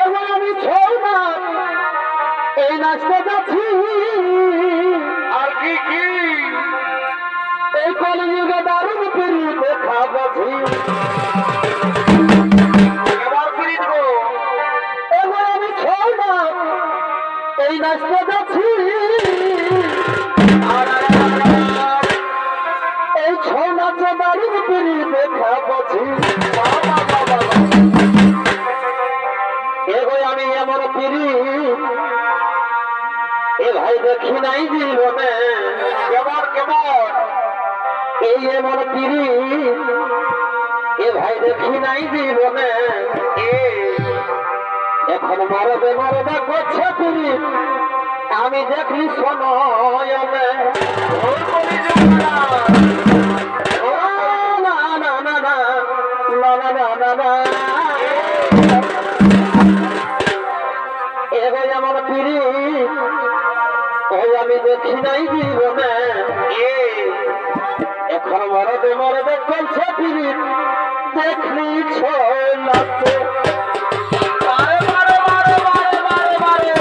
এবার আমি ছৌ না এই নাচতে যাচ্ছি। আর কি কি এই কলিযুগে দারুণ পেরিয়ে দেখা পাচ্ছি। এবার ফিরিত গো এবার আমি ছৌ না এই নাচতে যাচ্ছি। এই ছৌ নাচে দারুণ পেরিয়ে দেখা পাচ্ছি। এগোয় আমি এমন পিড়ি এ ভাই দেখি নাই জীবনে। কেমন কেমন এই এমন পিড়ি এ ভাই দেখি নাই জীবনে। এখন মারবে মারবে করছে পিড়ি আমি দেখি সময়নে। ও না না না না না না না না না এগোয় আমার পিড়ি ওই আমি দেখি নাই জীবনে। এখন মরদে মরদে চলছে পিড়ি দেখলি ছলাতে। বারে বারে বারে বারে বারে বারে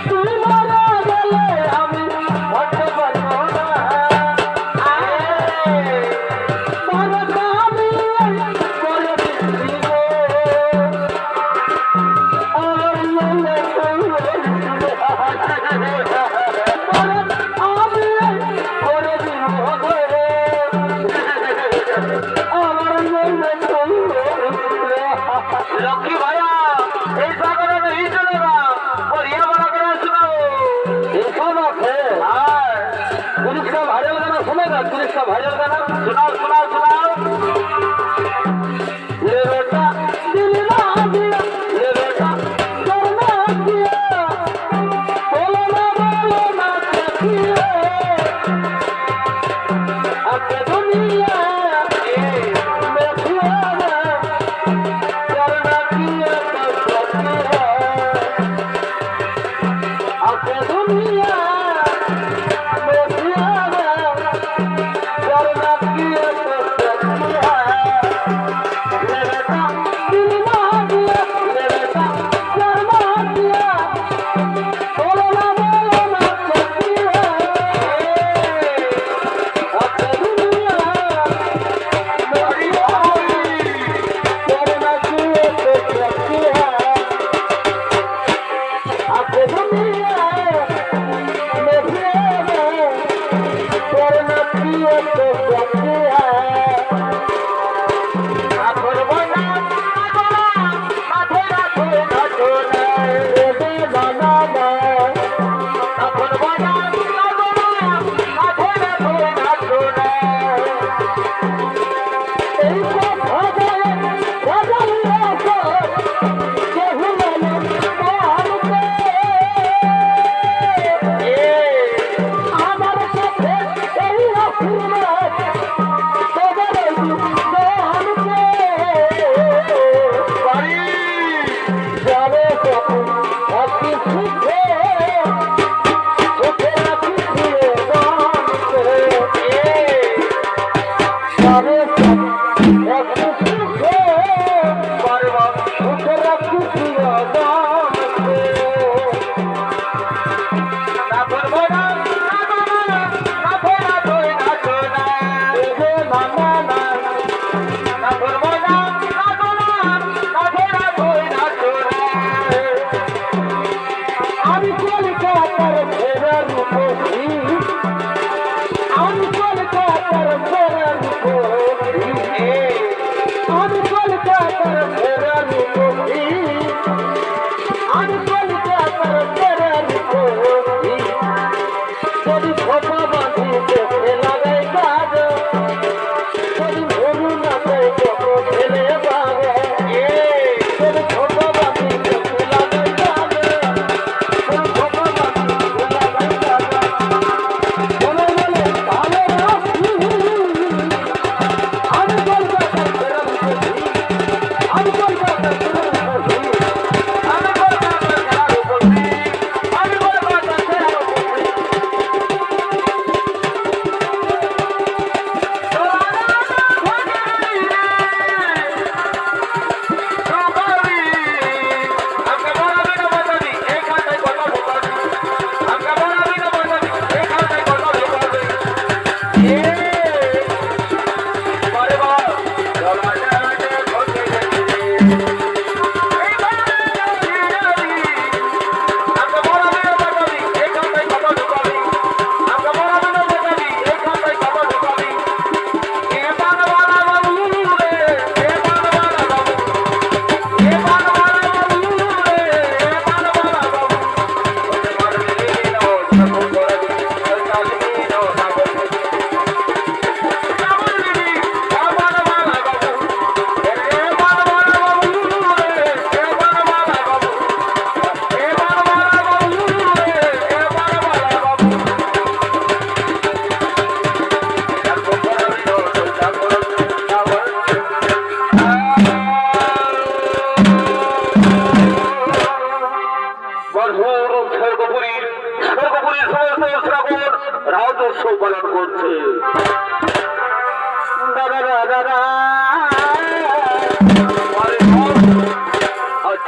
তুই মারা গেলে আমি হতে পারবো না তারা আমি করে দিব আর মনে আমি করে দিব আমার মনে লক্ষ্মী ভাইয়া এই সাগরে नहीं चलेगा और ये वाला गाना सुनाओ पुलिस का भाइरल गाना सुनेगा पुलिस का भाइरल गाना सुनाओ सुनाओ सुनाओ ले बेटा दिल ना दिया ले बेटा करना दिया बोलो ना किया आके दुनिया में किया करना किया तो किया आके दुनिया में किया करना किया तो किया ले बेटा दिल ना दिया ले बेटा करना दिया बोलो ना किया आके दुनिया में किया करना किया तो किया आके दुनिया में किया करना किया तो किया আমি কলকাতার ফেরার উপরি আমি কলকাতার ফেরার উপরি আমি কলকাতার ফেরার উপরি আমি কলকাতার ফেরার উপরি যদি খোপা বাঁধি দেখে লাগাই কাজ যদি ভরু না ফেলে পাবে যদি খোপা বাঁধি দেখে লাগাই কাজ রাজস্ব পালন করছে।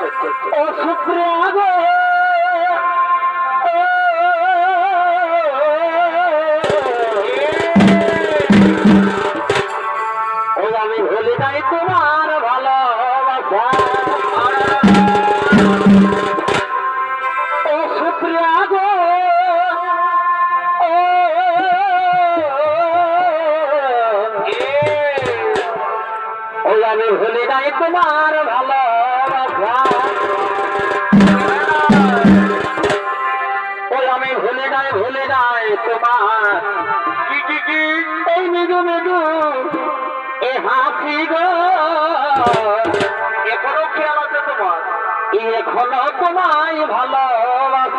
আচ্ছা আচ্ছা আচ্ছা। ও সুপ্রিয়া গো ও আমি ভুলে যাই তোমার ভালোবাসা ও সুপ্রিয়া গো ও আমি ভুলে যাই তোমার ভালোবাসা ওই আমি ভুলে যাই তোমার কি কি কি এই মৃদু মৃদু এ হাসি গো এখনো খেয়াল আছে তোমার? এখনো তোমায় ভালোবাসি